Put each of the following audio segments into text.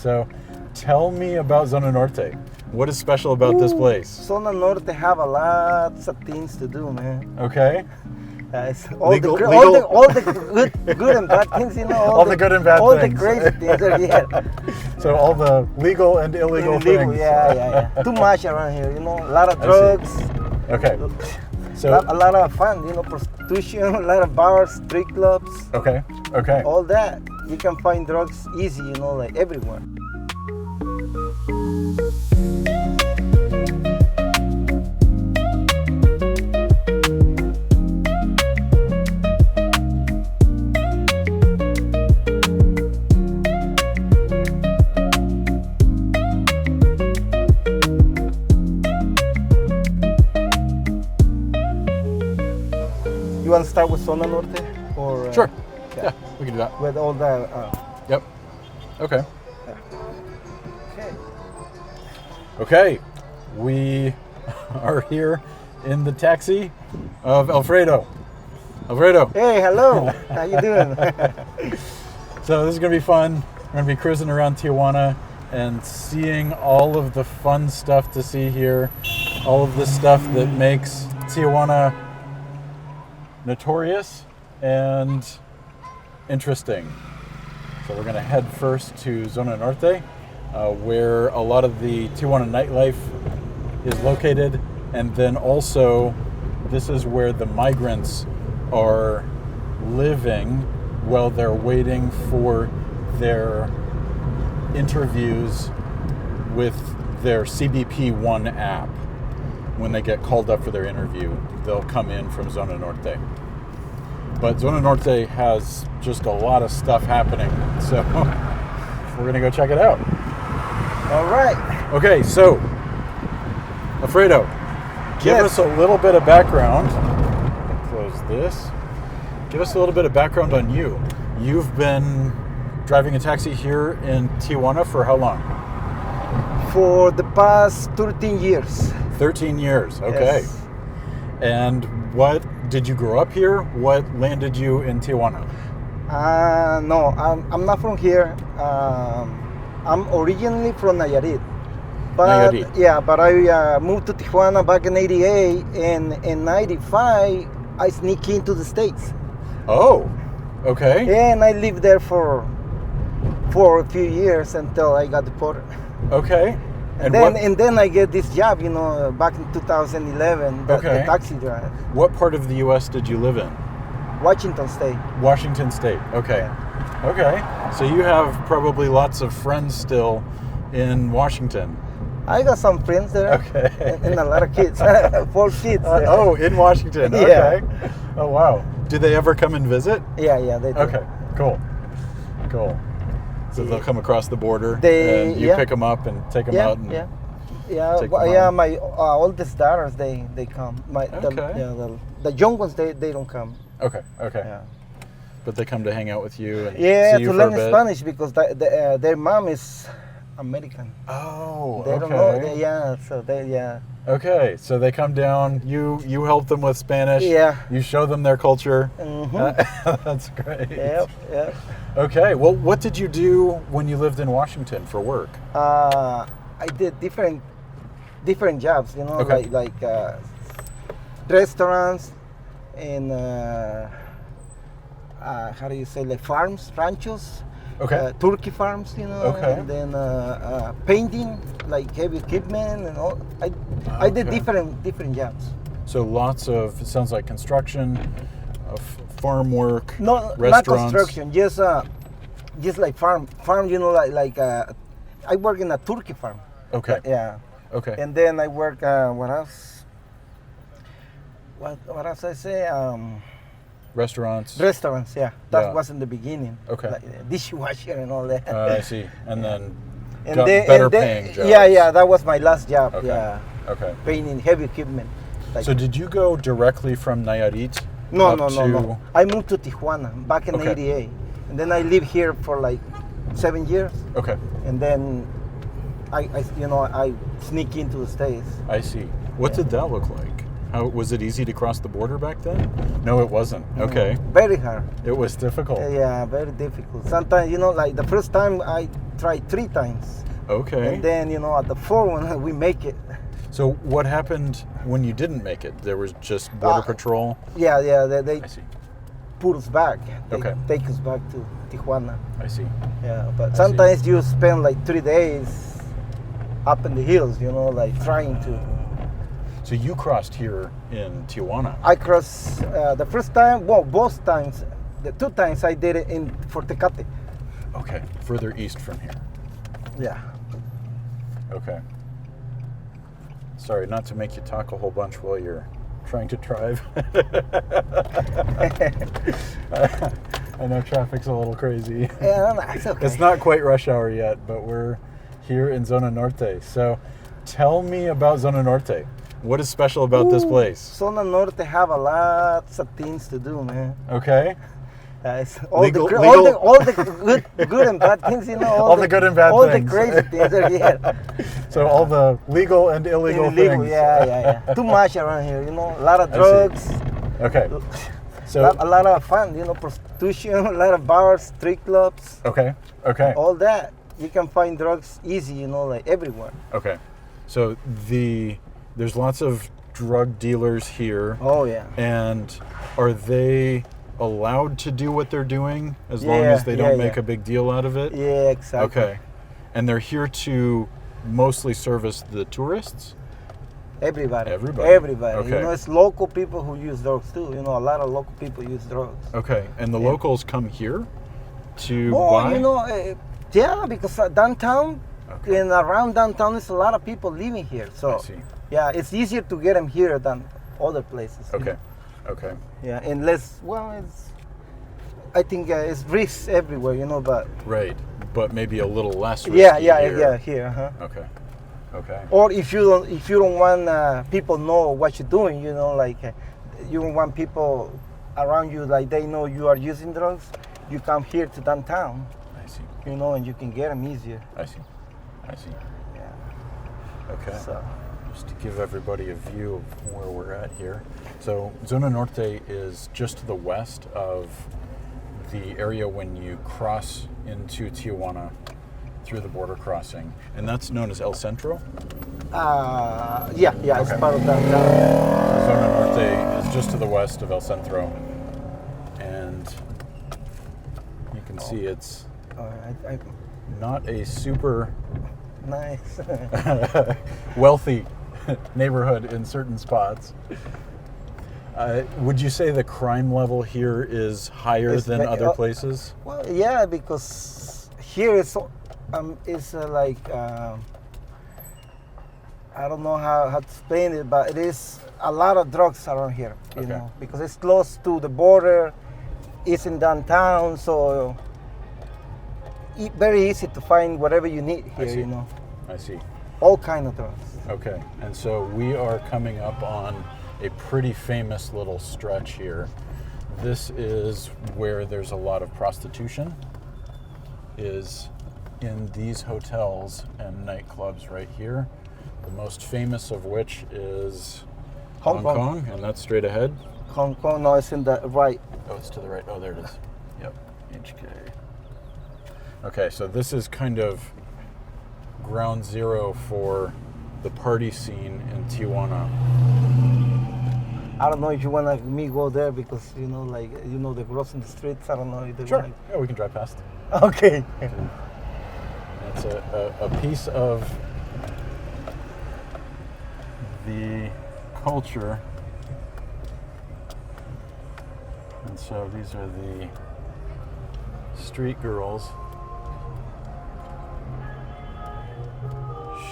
So tell me about Zona Norte. What is special about this place? Zona Norte have a lots of things to do, man. Okay. It's All the good and bad things, you know. All the good and bad all things. All the crazy things are here. So all the legal and illegal things. Yeah. Too much around here, you know. A lot of drugs. Okay. So a lot of fun, you know, prostitution, a lot of bars, street clubs. Okay. All that. You can find drugs easy, you know, like everywhere. You want to start with Zona Norte? Or, sure. Yeah, we can do that. With all the... Yep. Okay. Yeah. Okay. We are here in the taxi of Alfredo. Alfredo. Hey, hello. How you doing? So this is going to be fun. We're going to be cruising around Tijuana and seeing all of the fun stuff to see here. All of the stuff that makes Tijuana notorious and interesting. So we're going to head first to Zona Norte, where a lot of the Tijuana nightlife is located, and then also this is where the migrants are living while they're waiting for their interviews with their CBP1 app. When they get called up for their interview, they'll come in from Zona Norte. But Zona Norte has just a lot of stuff happening, so we're gonna go check it out. All right. Okay, so Alfredo, give us a little bit of background. Close this. Give us a little bit of background on you. You've been driving a taxi here in Tijuana for how long? For the past 13 years. 13 years, okay. Yes. And what, did you grow up here? What landed you in Tijuana? No, I'm not from here. I'm originally from Nayarit. But Nayarit. Yeah, but I moved to Tijuana back in 88, and in 95, I sneaked into the States. Oh, okay. And I lived there for a few years until I got deported. Okay. And then I get this job, you know, back in 2011, the taxi driver. What part of the U.S. did you live in? Washington State. Washington State, okay. Yeah. Okay, so you have probably lots of friends still in Washington. I got some friends there. Okay. And a lot of kids, 4 kids. In Washington, Yeah. okay. Oh, wow. Do they ever come and visit? Yeah, they do. Okay, cool. So they'll come across the border, and you pick them up and take them out. And my oldest daughters, they come. The young ones, they don't come. Okay. Yeah. But they come to hang out with you and see you to for learn a bit. Spanish because their mom is American. Oh, they don't know. Okay, so they come down. You help them with Spanish. Yeah. You show them their culture. Mm-hmm. That's great. Yep. Okay. Well, what did you do when you lived in Washington for work? I did different jobs. You know, like restaurants and how do you say, like farms, ranchos. Okay. Turkey farms, you know. Okay. And then painting, like heavy equipment and all. I did different jobs. So lots of, it sounds like construction, farm work, No, restaurants. not construction. Just like farm. You know, like I work in a turkey farm. Okay. Yeah. Okay. And then I work. What else? What else I say? Restaurants. Restaurants, yeah. That was in the beginning. Okay. Like dishwasher and all that. I see. And then better paying jobs. Yeah. That was my last job. Okay. Yeah. Okay. Painting heavy equipment. So did you go directly from Nayarit? No. I moved to Tijuana back in '88, and then I lived here for like 7 years. Okay. And then I sneak into the States. I see. What did that look like? How was it easy to cross the border back then? No, it wasn't. Okay. Very hard. It was difficult. Yeah, very difficult. Sometimes, like the first time I tried 3 times. Okay. And then, at the 4th one, we make it. So what happened when you didn't make it? There was just border patrol? Yeah, they I see. put us back. They Okay. take us back to Tijuana. I see. Yeah, but sometimes you spend like 3 days up in the hills, like trying to. So you crossed here in Tijuana? I crossed the first time, both times, the 2 times I did it in Tecate. Okay, further east from here. Yeah. Okay. Sorry, not to make you talk a whole bunch while you're trying to drive. I know traffic's a little crazy. Yeah, no, it's okay. It's not quite rush hour yet, but we're here in Zona Norte. So tell me about Zona Norte. What is special about this place? Zona Norte have a lot of things to do, man. Okay. It's All the good and bad things, all the good and bad all things. the crazy things are here. So all the legal and illegal things. Yeah. Too much around here, a lot of drugs. Okay. So a lot of fun, prostitution, a lot of bars, street clubs. Okay. All that. You can find drugs easy, like everywhere. Okay. So there's lots of drug dealers here. Oh yeah. And are they allowed to do what they're doing as long as they don't make a big deal out of it? Yeah, exactly. Okay. And they're here to mostly service the tourists? Everybody. Okay. It's local people who use drugs too. A lot of local people use drugs. Okay. And the locals come here to buy? Yeah, because downtown and around downtown, there's a lot of people living here. So, I see. Yeah, it's easier to get them here than other places. Okay. Okay. Yeah, and I think it's risks everywhere, but. Right, but maybe a little less risky here. Here, huh? Okay. Or if you don't want people know what you're doing, you don't want people around you like they know you are using drugs, you come here to downtown. I see. And you can get them easier. I see. Yeah. Okay. So. Just to give everybody a view of where we're at here. So Zona Norte is just to the west of the area when you cross into Tijuana through the border crossing, and that's known as El Centro? Yeah, it's part of downtown. Zona Norte is just to the west of El Centro, and you can see it's not a super nice wealthy neighborhood in certain spots. Would you say the crime level here is higher than other places? Well, yeah, because here it's like I don't know how to explain it, but it is a lot of drugs around here, you know, because it's close to the border, it's in downtown, so very easy to find whatever you need here, I see. All kind of drugs. Okay, and so we are coming up on a pretty famous little stretch here. This is where there's a lot of prostitution, is in these hotels and nightclubs right here. The most famous of which is Hong Kong, and that's straight ahead. Hong Kong, no, it's in the right. Oh, it's to the right. Oh, there it is. Yep, HK. Okay, so this is kind of ground zero for the party scene in Tijuana. I don't know if you want me go there because the girls in the streets. I don't know if they Sure. Yeah, we can drive past. Okay. It's a piece of the culture, and so these are the street girls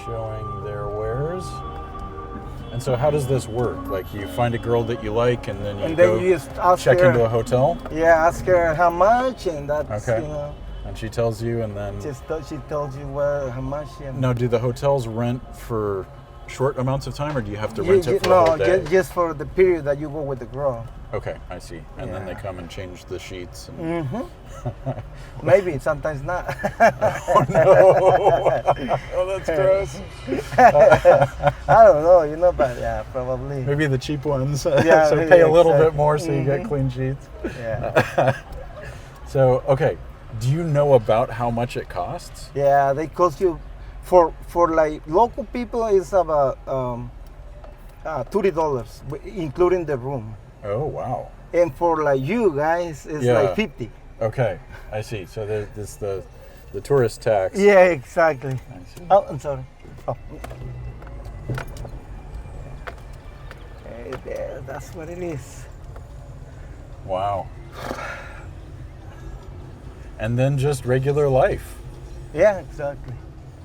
showing their wares. And so how does this work? Like you find a girl that you like and then you just ask check her, into a hotel? Yeah, ask her how much, and that's, And she tells you, and then... she tells you how much. Now, do the hotels rent for short amounts of time, or do you have to rent it for a whole day? No, just for the period that you go with the girl. Okay, I see. And then they come and change the sheets. And... Maybe, sometimes not. Oh, no. Oh, that's gross. I don't know, but yeah, probably. Maybe the cheap ones. Yeah, so pay a little bit more so you get clean sheets. Yeah. So, okay. Do you know about how much it costs? Yeah, they cost you for like local people is about $30, including the room. Oh, wow. And for like you guys, it's Yeah. like 50. Okay, I see. So there's the tourist tax. Yeah, exactly. I see. Oh, I'm sorry. Oh. Okay, there, that's what it is. Wow. And then just regular life. Yeah, exactly.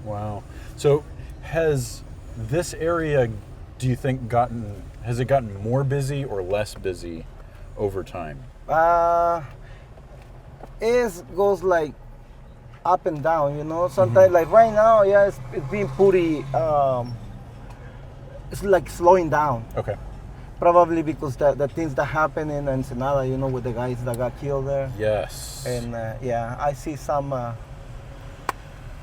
Wow. So has this area, do you think, has it gotten more busy or less busy over time? It goes like up and down, you know. Sometimes, like right now, yeah, it's been pretty. It's like slowing down. Okay. Probably because the things that happen in Ensenada, you know, with the guys that got killed there. Yes. And yeah, I see some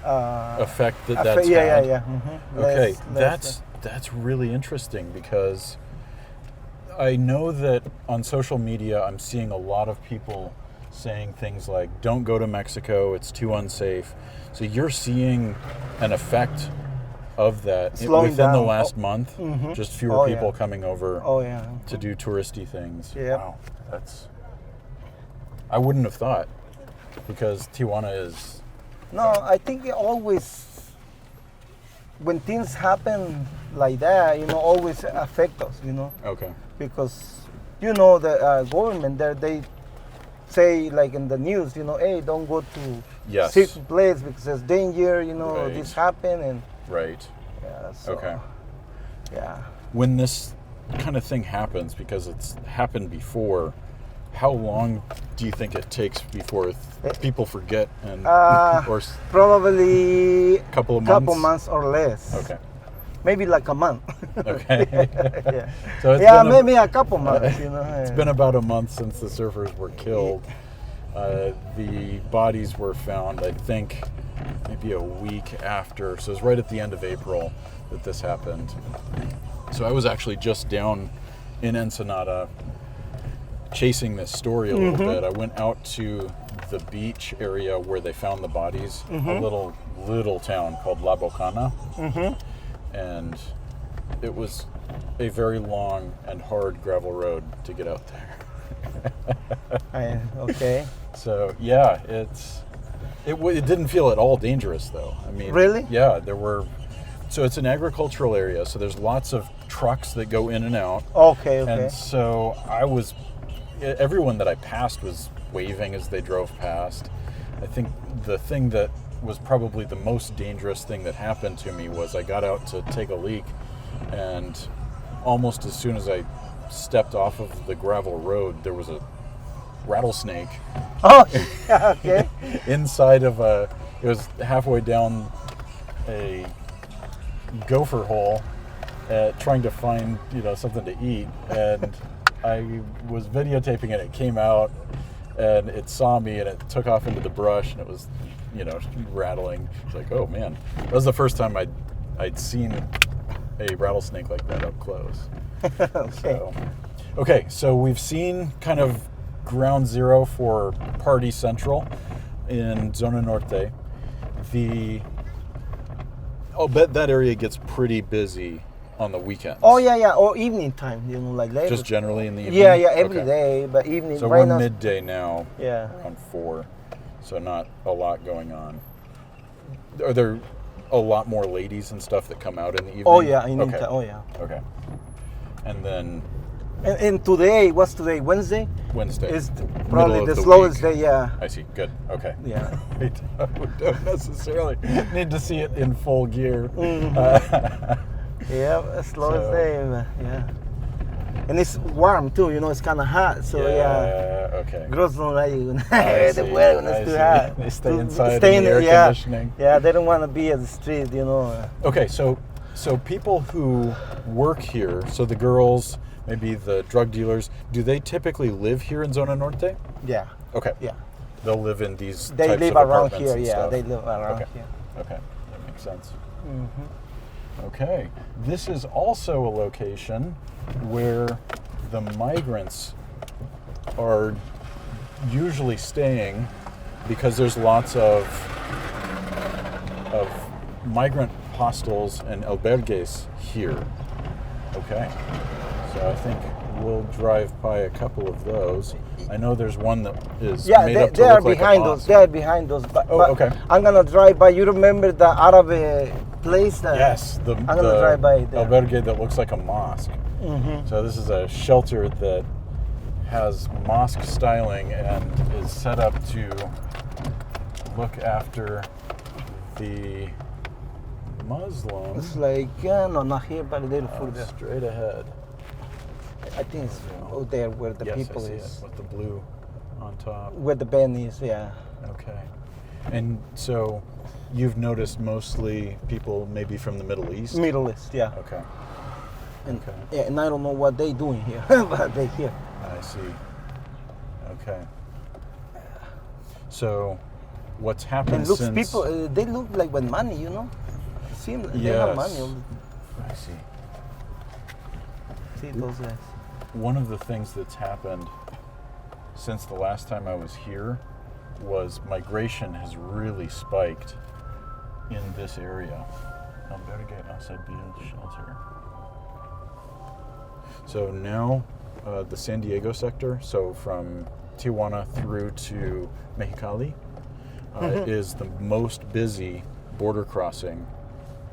effect that's yeah, had. yeah. Mm-hmm. Okay, that's really interesting because I know that on social media I'm seeing a lot of people saying things like, don't go to Mexico, it's too unsafe. So you're seeing an effect of that Slowing within the down. last month, just fewer people coming over to do touristy things. Yep. Wow, I wouldn't have thought, because Tijuana is... No, I think it always, when things happen like that, you know, always affect us, you know. Okay. Because, you know, the government there, they say, like in the news, you know, hey, don't go to certain place because there's danger, you know, this happen and... Right. Yeah, so, Okay. Yeah. When this kind of thing happens, because it's happened before, how long do you think it takes before people forget and or probably couple of months or less. Okay. Maybe like a month. Okay. Yeah. So it's maybe a couple months, you know. It's been about a month since the surfers were killed. The bodies were found, I think, maybe a week after. So it was right at the end of April that this happened. So I was actually just down in Ensenada chasing this story a little bit. I went out to the beach area where they found the bodies, a little town called La Bocana. And it was a very long and hard gravel road to get out there. Okay. So yeah, it didn't feel at all dangerous though. I mean, really? Yeah, so it's an agricultural area, so there's lots of trucks that go in and out. Okay. And so everyone that I passed was waving as they drove past. I think the thing that was probably the most dangerous thing that happened to me was I got out to take a leak, and almost as soon as I stepped off of the gravel road, there was a rattlesnake. Oh, okay. Inside of it was halfway down a gopher hole, trying to find something to eat, and I was videotaping it. It came out and it saw me and it took off into the brush, and it was rattling. It's like, oh man, that was the first time I'd seen a rattlesnake like that up close. Okay, so we've seen kind of ground zero for Party Central in Zona Norte. I'll bet that area gets pretty busy on the weekends. Oh yeah, or evening time, like later. Just generally in the evening? Yeah, every day, but evening. So right we're now, midday now, yeah, around 4, so not a lot going on. Are there a lot more ladies and stuff that come out in the evening? Oh yeah, okay. Oh yeah. Okay. And then... And today, what's today? Wednesday? Wednesday. Is probably the the slowest week. day, yeah. I see. Good. Okay. Yeah. We don't necessarily need to see it in full gear. Yeah, slowest day, yeah. And it's warm too, it's kind of hot, so yeah. Okay. Girls don't like the weather when it's too hot. They stay inside in the air conditioning. Yeah, they don't want to be at the street, Okay, so people who work here, so the girls, maybe the drug dealers, do they typically live here in Zona Norte? Yeah. Okay. Yeah. They'll live in these They types live of around apartments here, and yeah. stuff. They live around here. Okay, that makes sense. Okay, this is also a location where the migrants are usually staying because there's lots of migrant hostels and albergues here. Okay, so I think we'll drive by a couple of those. I know there's one that is made up to they are look like behind a us. mosque. They are behind us. But, Okay. I'm gonna drive by. You remember the Arab place? Yes, I'm gonna drive by there. albergue that looks like a mosque. Mm-hmm. So this is a shelter that has mosque styling and is set up to look after the Muslims. It's like no, not here, but a little further. Straight ahead. I think it's out there where the Yes, people I see is, it with the blue on top. where the band is. Yeah. Okay. And so you've noticed mostly people maybe from the Middle East? Middle East. Yeah. Okay. And, Okay. yeah, and I don't know what they doing here, but they here. I see. Okay. So what's happened And looks since... people, they look like with money, you know. See, they have money. I see. See those guys. One of the things that's happened since the last time I was here was migration has really spiked in this area. Albergue Asabil Shelter. So now the San Diego sector, so from Tijuana through to Mexicali, is the most busy border crossing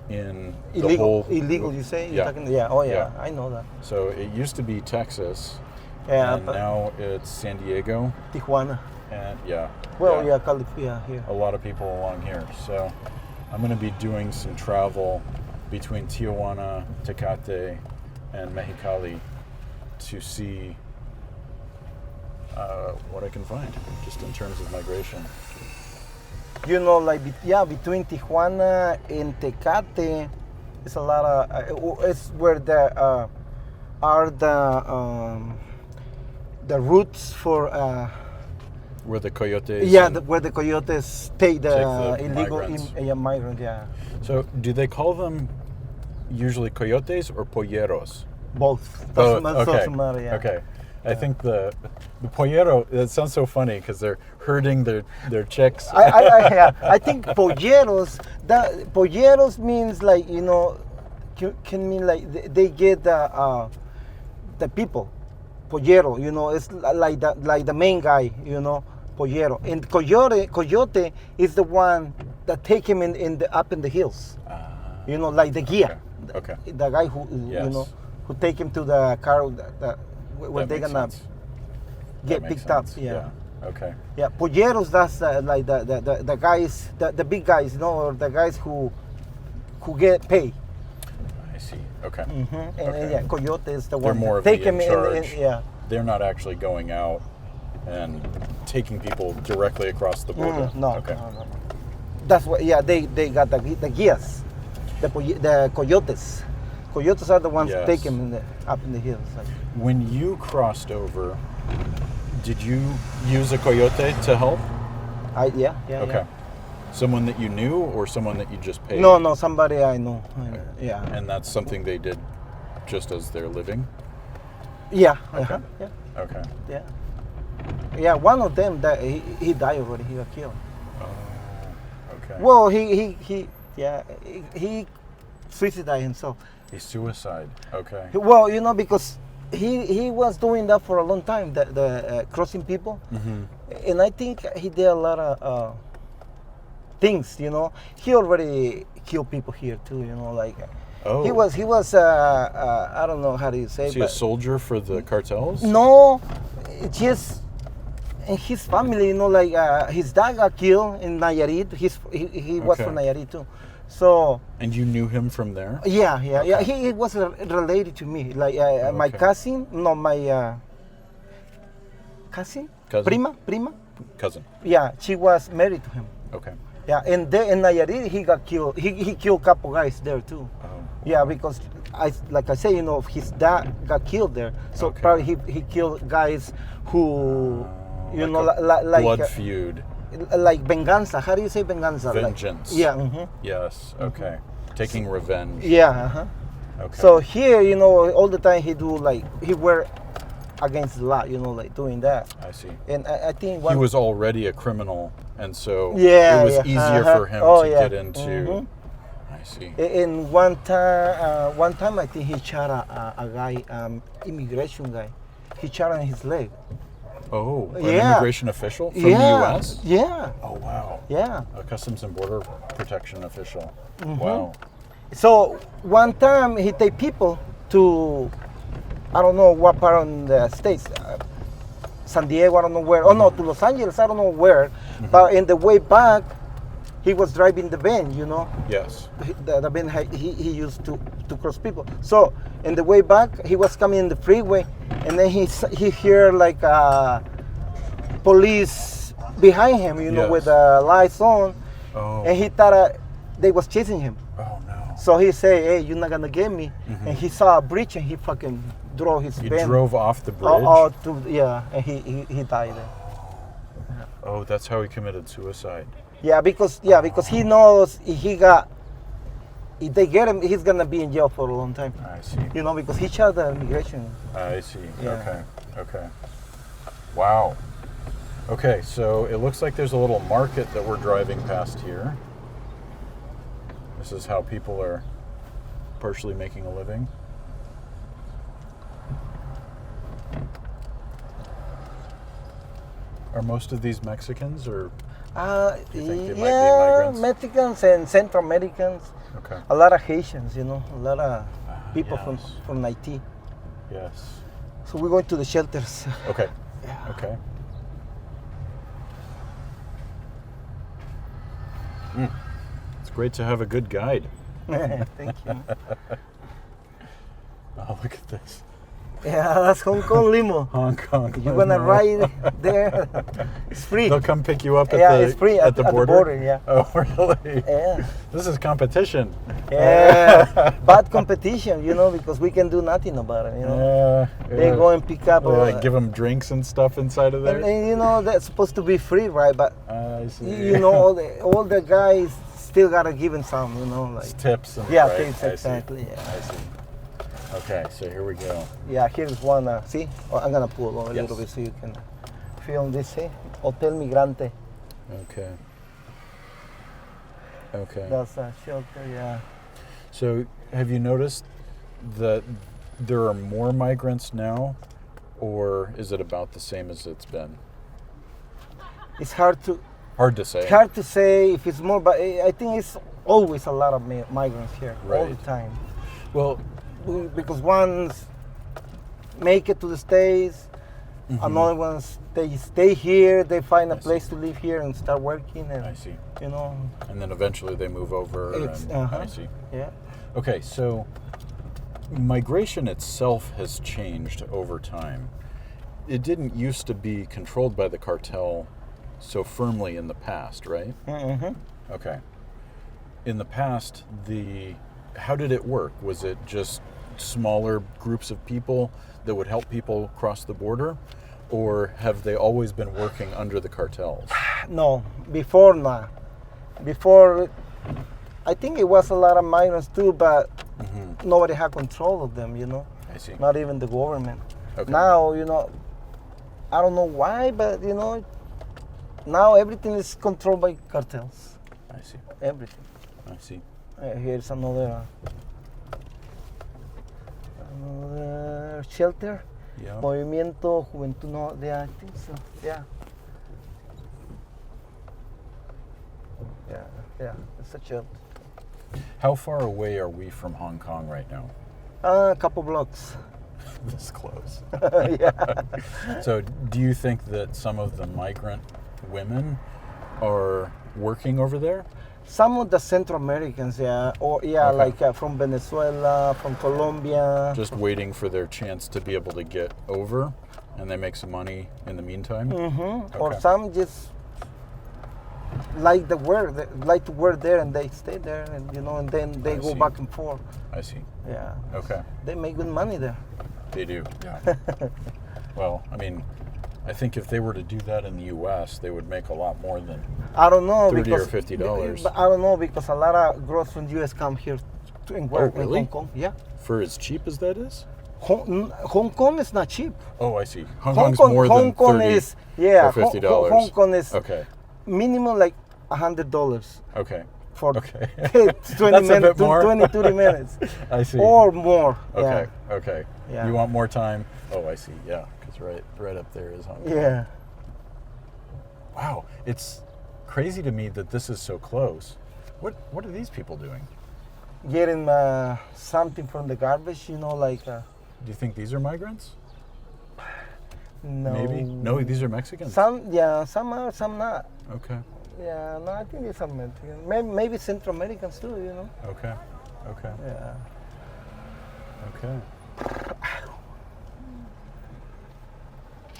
in the whole... Illegal, you say? Yeah. Oh, yeah, Yeah. I know that. So it used to be Texas, Yeah, and but now it's San Diego, Tijuana. and Well, yeah, California here. a lot of people along here. So I'm going to be doing some travel between Tijuana, Tecate, and Mexicali to see what I can find, just in terms of migration. You know, like, between Tijuana and Tecate, it's a lot of, it's where the, are the routes for, Where the coyotes... where the coyotes take the Take the illegal migrants. migrant, yeah. So do they call them usually coyotes or polleros? Both. Both, Doesn't matter, yeah. Okay. I think the pollero, that sounds so funny because they're herding their chicks. I think polleros. Polleros means like, you know, can mean like they get the people. Pollero, you know, it's like the main guy, you know, pollero. And coyote is the one that take him up in the hills. You know, like the guia. Okay. The guy who Yes. you know, who take him to the car where That they're makes gonna sense. get That makes picked up. sense. Yeah. Okay. Yeah, polleros, that's like the guys, the big guys, you know, or the guys who get paid. I see. Okay. Mm-hmm. And Okay. yeah, coyote is the They're one more of that take the him in charge. yeah. They're not actually going out and taking people directly across the border. No, Okay. no. That's what. Yeah, they got the guias, the coyotes. Coyotes are the ones Yes. who take him up in the hills. Like, When you crossed over, did you use a coyote to help? yeah. Okay. Someone that you knew or someone that you just paid? No, somebody I know. Yeah. And that's something they did just as they're living? Yeah. Okay. Yeah. Okay. Yeah. Yeah. One of them that he died already. He got killed. Oh, okay. Well, he suicided himself. A suicide. Okay. Well, you know, because he was doing that for a long time, the crossing people, and I think he did a lot of things. You know, he already killed people here too. You know, like Oh. he was I don't know how do you say. Is he a soldier for the cartels? No, just in his family. You know, like his dad got killed in Nayarit. He was Okay. from Nayarit too. So And you knew him from there? yeah. He was related to me. Like my Okay. cousin, no, my cousin, Cousin? prima. Cousin. Yeah, she was married to him. Okay. Yeah, and there in Nayarit, he got killed. He killed a couple guys there too. Oh. Yeah, because like I say, you know, his dad got killed there. So Okay. probably he killed guys who, you know, a like blood feud. like venganza. How do you say venganza? Vengeance. Like, yeah. Mm-hmm. Yes. Okay. Taking revenge. Yeah. Uh-huh. Okay. So here, you know, all the time he do like he wear against the law, you know, like doing that. I see. And I think He was already a criminal, and so yeah, it was yeah, easier for him to get into. I see. And one time I think he shot a guy, immigration guy. He shot on his leg. Oh, an Yeah. immigration official from the U.S.? Yeah. Oh, wow. Yeah. A Customs and Border Protection official. Wow. So one time he take people to, I don't know what part of the States, San Diego, I don't know where. Oh no, to Los Angeles, I don't know where. But in the way back, he was driving the van, you know. Yes. The van he used to cross people. So in the way back, he was coming in the freeway, and then he heard like police behind him, you know, Yes. with the lights on, Oh. and he thought they was chasing him. Oh, no. So he say, "Hey, you're not gonna get me." And he saw a bridge, and he fucking drove his He van. drove off the bridge? And he died there. Oh, that's how he committed suicide. Because he knows if they get him, he's gonna be in jail for a long time. I see. You know, because he shot the immigration. I see. Yeah. Okay. Wow. Okay, so it looks like there's a little market that we're driving past here. This is how people are partially making a living. Are most of these Mexicans, or do you think they might be migrants? Mexicans and Central Americans. Okay. A lot of Haitians, you know, a lot of people yes. from Haiti. Yes. So we're going to the shelters. Okay. Yeah. Okay. It's great to have a good guide. Thank you. Oh, look at this. Yeah, that's Hong Kong limo. Hong Kong. You're gonna ride there. It's free. They'll come pick you up at It's free at the border. Yeah. Oh, really? Yeah. This is competition. Yeah. Bad competition, you know, because we can do nothing about it. You know. Yeah. They go and pick up. They like give them drinks and stuff inside of there. And you know that's supposed to be free, right? But I see. you know, all the guys still gotta give them some, you know, like It's tips. And, yeah, right? tips, I see. exactly. Yeah. I see. Okay, so here we go. Yeah, here's one. See, I'm gonna pull on a Yes. little bit so you can film this. See, Hotel Migrante. Okay. Okay. That's a shelter. Yeah. So, have you noticed that there are more migrants now, or is it about the same as it's been? It's hard to say if it's more, but I think it's always a lot of migrants here all the Right. time. Well, Because ones make it to the States, another ones they stay here, they find a place to live here and start working, and I see. you know. And then eventually they move over. I see. Yeah. Okay, so migration itself has changed over time. It didn't used to be controlled by the cartel so firmly in the past, right? Mm-hmm. Okay. In the past, how did it work? Was it just smaller groups of people that would help people cross the border? Or have they always been working under the cartels? No, before not. Before, I think it was a lot of migrants too, but nobody had control of them, you know. I see. Not even the government. Okay. Now, you know, I don't know why, but you know, now everything is controlled by cartels. I see. Everything. I see. Here's another shelter. Yeah. Movimiento Juventud. No, I think so. Yeah. Yeah. It's a shelter. How far away are we from Hong Kong right now? A couple blocks. This close. Yeah. So, do you think that some of the migrant women are working over there? Some of the Central Americans, yeah, or Okay. like from Venezuela, from Colombia. Just waiting for their chance to be able to get over, and they make some money in the meantime. Or Okay. some just like to work there, and they stay there, and you know, and then they I go see. back and forth. I see. Yeah. Okay. They make good money there. They do. Yeah. Well, I mean, I think if they were to do that in the U.S., they would make a lot more than I don't know $30 or because $50. But I don't know because a lot of girls from the U.S. come here to work really? in Hong Kong. Yeah. For as cheap as that is? Hong Kong is not cheap. Oh, I see. Hong Kong's more than 30 or $50. Hong Kong is Okay. minimum like $100 Okay. for Okay. 20 That's a minutes, bit more. 20, 30 minutes. I see. Or more. Okay. Okay. Yeah. You want more time? Oh, I see. Yeah, because right up there is Hong Kong. Yeah. Wow, it's crazy to me that this is so close. What are these people doing? Getting something from the garbage, like. Do you think these are migrants? No. Maybe. No, these are Mexicans. Some are, some not. Okay. Yeah, no, I think these are Mexican. Maybe Central Americans too, Okay. Okay. Yeah. Okay.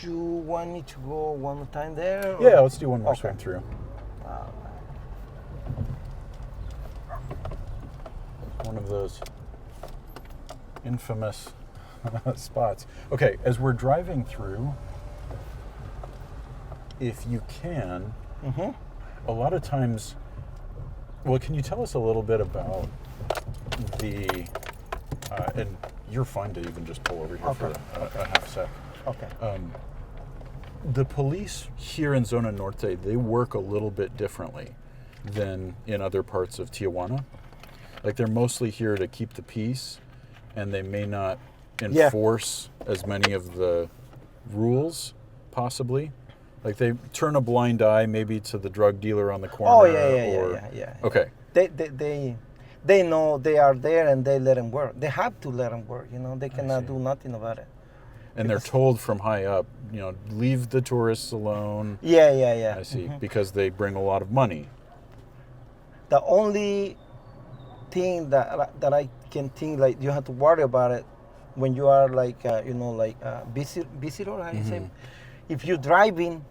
Do you want me to go one more time there? or- Yeah, let's do one more Okay. swing through. One of those infamous spots. Okay, as we're driving through, if you can, Mm-hmm. a lot of times, well, can you tell us a little bit about the, and you're fine to even just pull over here for a half sec. Okay. The police here in Zona Norte, they work a little bit differently than in other parts of Tijuana. Like they're mostly here to keep the peace, and they may not enforce as many of the rules, possibly. Like they turn a blind eye maybe to the drug dealer on the corner. Oh yeah. Okay. They know they are there and they let them work. They have to let them work. They cannot do nothing about it. And they're told from high up, leave the tourists alone. Yeah. I see, because they bring a lot of money. The only thing that I can think like you have to worry about it when you are like visitor, how you say, if you're driving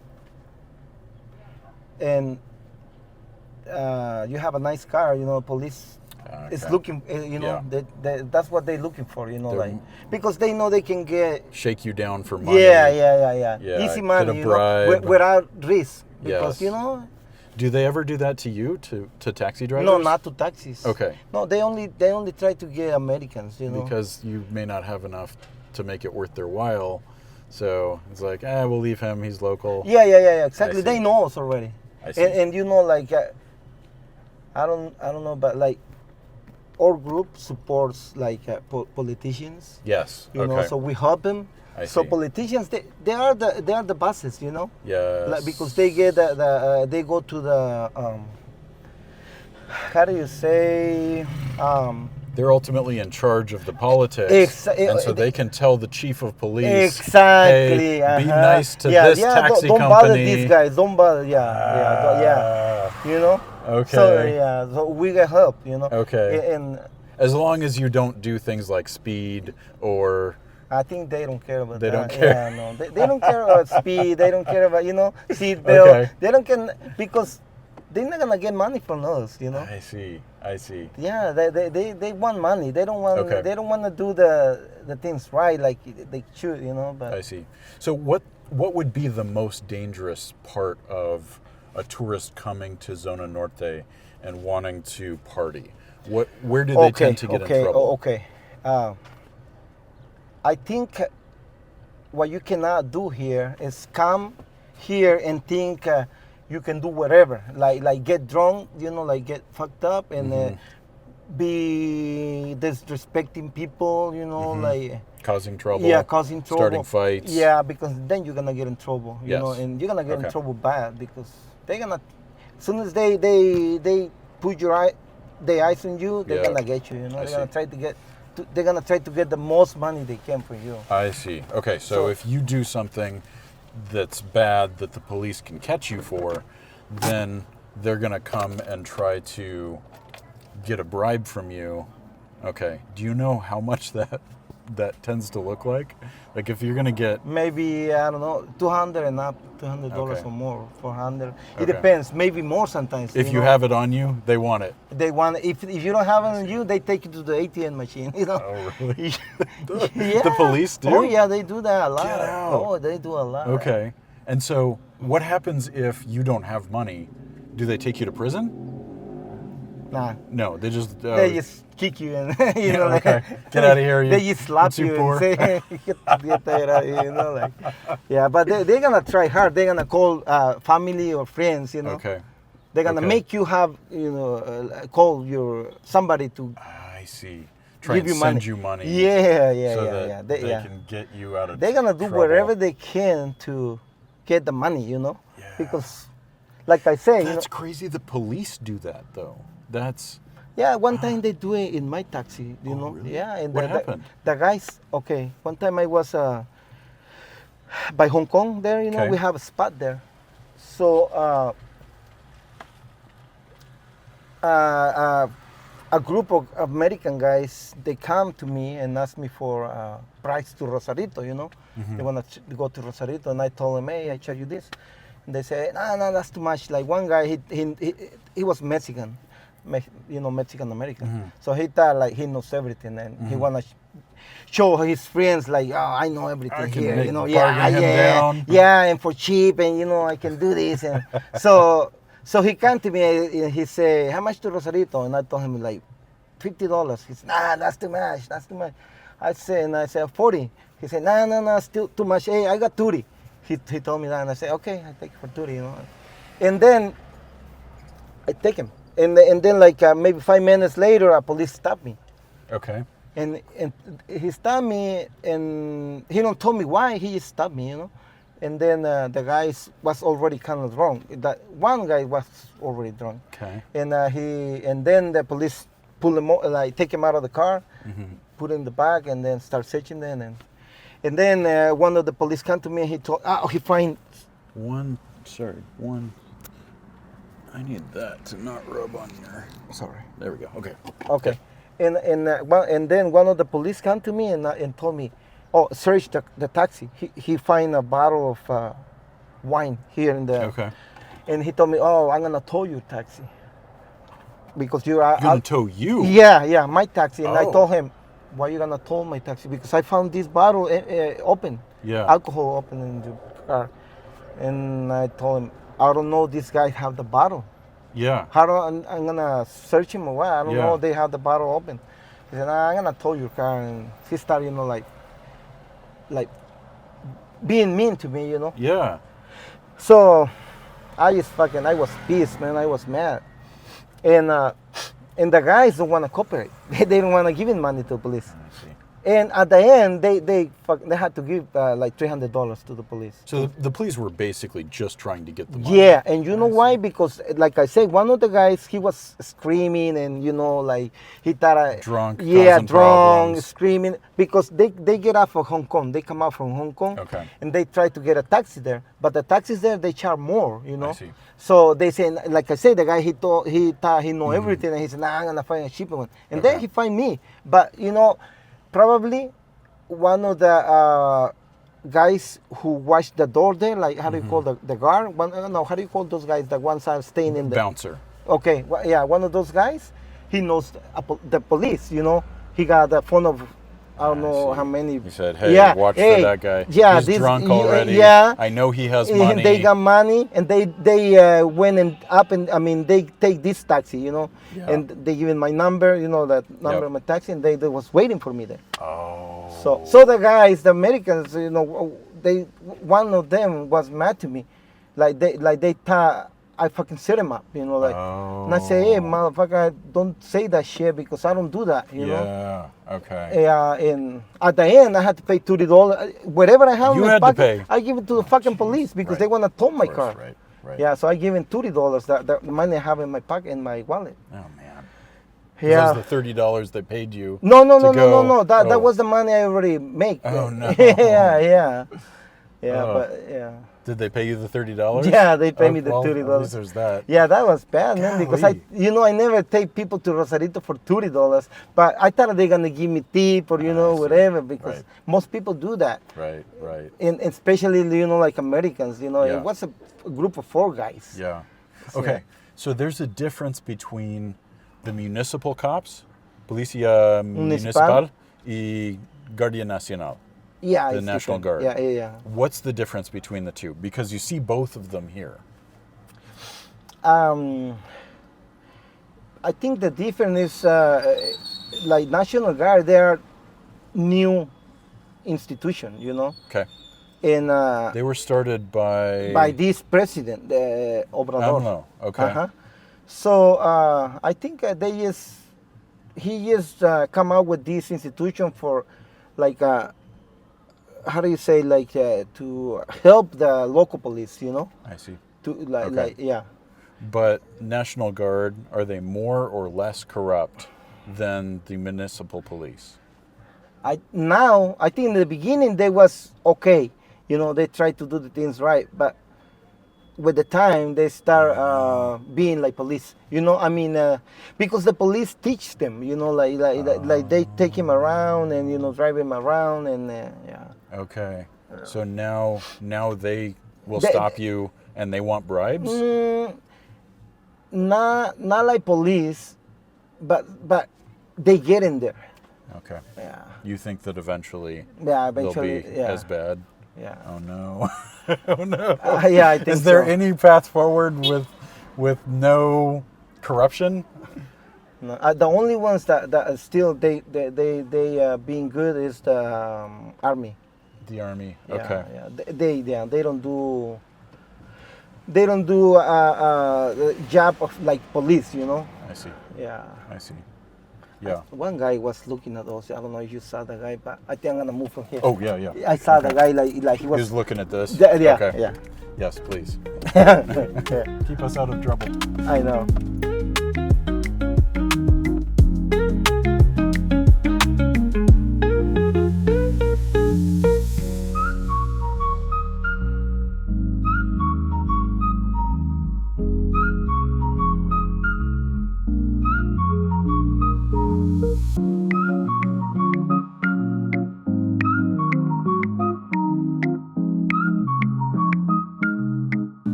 and you have a nice car, police is looking, that's what they're looking for, because they know they can get shake you down for money. Yeah. Easy get money, a bribe. without risk, because Yes. Do they ever do that to you, to taxi drivers? No, not to taxis. Okay. No, they only try to get Americans, Because you may not have enough to make it worth their while. So it's like, we'll leave him. He's local. Yeah. Exactly. I They see. know us already. I see. And like, I don't know, but like, our group supports like politicians. Yes. So we help them. I So see. politicians, they are the bosses, Yes. like, because they get they go to the how do you say They're ultimately in charge of the politics, and so they can tell the chief of police, exactly. hey, be nice to this taxi don't company. bother these guys. Don't bother. Yeah. Okay. So we get help. Okay. And as long as you don't do things like speed or. I think they don't care about They that. don't care. Yeah, no. They don't care about speed. They don't care about, seat belt. Okay. They don't care because they're not going to get money from us, I see. Yeah, they want money. They don't want Okay. they don't want to do the things right like they should, but I see. So what would be the most dangerous part of a tourist coming to Zona Norte and wanting to party? Where do they tend to get in trouble? Okay. I think what you cannot do here is come here and think you can do whatever, like get drunk, like get fucked up and be disrespecting people, like Causing trouble. yeah, causing trouble, starting fights. Yeah, because then you're gonna get in trouble, Yes. and you're gonna get in Okay. trouble bad because they're gonna, as soon as they put their eyes on you, they're Yeah. gonna get you. They're see. gonna try to get. They're gonna try to get the most money they can from you. I see. Okay, so So- if you do something that's bad that the police can catch you for, then they're going to come and try to get a bribe from you. Okay. Do you know how much that tends to look like? Like if you're going to get Maybe I don't know, $200 and up, $200 Okay. or more, 400. It Okay. depends. Maybe more sometimes. if you have it on you, they want it. they want if you don't have it on you, they take you to the ATM machine. Oh, really? Yeah. The police do? Oh yeah, they do that a lot. Get out. Oh, they do a lot. Okay. And so what happens if you don't have money? Do they take you to prison? Nah. No, they just They just kick you and you know, like, okay. Get out of here. They just slap you're too you poor. and say, get out of here, you know, like, yeah. But they're gonna try hard. They're gonna call family or friends, you know. Okay. They're gonna Okay. make you have, you know, call your somebody to I see. Try give and you money. send you money. Yeah, so yeah, that yeah. They can get you out of They're gonna do trouble. whatever they can to get the money, you know. Yeah. Because, like I say, you know, That's crazy. The police do that though. That's yeah, one time they do it in my taxi, you know. really? Yeah, and What happened? The guys, okay, one time I was by Hong Kong there, you know, Okay. we have a spot there. So a group of American guys, they come to me and ask me for a price to Rosarito, you know. Mm-hmm. They want to go to Rosarito, and I told them, hey, I charge you this. And they say, no, that's too much. Like one guy, he was Mexican, you know, Mexican American. Mm-hmm. So he thought like he knows everything, and he wanna show his friends like, oh, I know everything I can here, make- you know, bargain him down. yeah, and for cheap, and you know, I can do this, and so he came to me and he said, how much to Rosarito? And I told him like $50. He said, nah, that's too much. I said 40. He said, no, still too much. Hey, I got 30. He told me that, and I said, okay, I take it for 30, you know. And then I take him, and then like maybe 5 minutes later, a police stopped me, okay. and he stopped me, and he don't tell me why. He just stopped me, you know. And then the guy was already kind of drunk. That one guy was already drunk. Okay. And then the police pull him, like take him out of the car, put him in the bag, and then start searching them. And then one of the police came to me. And he find One. I need that to not rub on your. Sorry. There we go. Okay. Okay. And then one of the police came to me and told me, oh, search the taxi. He find a bottle of wine here in the. Okay. And he told me, oh, I'm gonna tow your taxi. Because you're Gonna tow you. Yeah, my taxi. And I Oh. told him, why you gonna tow my taxi? Because I found this bottle open. Yeah. Alcohol open in the car. And I told him, I don't know this guy have the bottle. Yeah. How do I'm gonna search him or what? I don't Yeah. know. They have the bottle open. He said, nah, I'm gonna tow your car. And he started, you know, like being mean to me, you know. Yeah. So I was pissed, man. I was mad. And the guys don't want to cooperate. They don't want to give him money to the police. I see. And at the end, they had to give like $300 to the police. So the police were basically just trying to get the money. Yeah, and you know why? Because, like I said, one of the guys, he was screaming, and you know, like he thought, Drunk, yeah, causing drunk, problems. screaming, because they get out of Hong Kong. They come out from Hong Kong, Okay. and they try to get a taxi there, but the taxis there they charge more, you know. I see. So they say, like I said, the guy he thought he know everything, and he said, nah, I'm gonna find a cheaper one, and then Okay. he find me, but you know. Probably one of the guys who watched the door there, like how do you call the guard? No, how do you call those guys? The ones are staying in the Bouncer. Okay, yeah, one of those guys. He knows the police. You know, he got the phone of I don't know see. how many. He said, "Hey, yeah, watch hey, for that guy. Yeah, He's this, drunk already. Yeah, I know he has and money." they got money, and they went and up, and I mean they take this taxi, you know, Yeah. and they give him my number, you know, that number Yep. of my taxi, and they was waiting for me there. Oh. So the guys, the Americans, you know, one of them was mad to me, like they thought I fucking set him up, you know, like, and I say, hey, motherfucker, don't say that shit because I don't do that, you know. Yeah. Okay. Yeah, and at the end, I had to pay $30. Whatever I have You in my had to pocket, pay. I give it to the fucking police because Right. they want to tow my Of course, car. Right. Yeah, so I give him $30. That money I have in my pocket, in my wallet. Oh man. Yeah. That was the $30 they paid you. No. go- That Oh. was the money I already make. Oh, no. Yeah. Oh. But yeah. Did they pay you the $30? Yeah, they pay me the well, $30. At least there's that. Yeah, that was bad, man. Because Golly. I never take people to Rosarito for $30, but I thought they're gonna give me tip or I see. whatever because Right. most people do that, Right. and especially like Americans. Yeah. It was a group of 4 guys. Yeah. Okay. So there's a difference between the municipal cops, Policía Municipal, y Guardia Nacional. Yeah, The it's National different. Guard. Yeah. What's the difference between the two? Because you see both of them here. I think the difference is like National Guard. They are new institution, you know, Okay. and They were started by this president, Obrador. I don't know. Okay. Uh-huh. So I think he just come out with this institution for like how do you say, like to help the local police, you know, I see. to like, Okay. like yeah. But National Guard, are they more or less corrupt than the municipal police? I think in the beginning they was okay, you know, they tried to do the things right, but with the time they start being like police, you know. I mean, because the police teach them, you know, like they take him around and, you know, drive him around and yeah. Okay. So now they will They- stop you and they want bribes? Not like police, but they get in there. Okay. Yeah. You think that eventually Yeah, eventually. they'll be Yeah. as bad? Yeah. Oh no. Oh no. Yeah, I think Is there so. any path forward with no corruption? No, the only ones that still they being good is the army. The army. Yeah, Okay. yeah. They don't do the job of like police, you know. I see. Yeah. I see. Yeah. One guy was looking at us. I don't know if you saw the guy, but I think I'm gonna move from here. Oh yeah, yeah. I saw Okay. the guy like he He was. was looking at this. Yeah, Okay. yeah. Yes, please. Yeah. Keep us out of trouble. I know.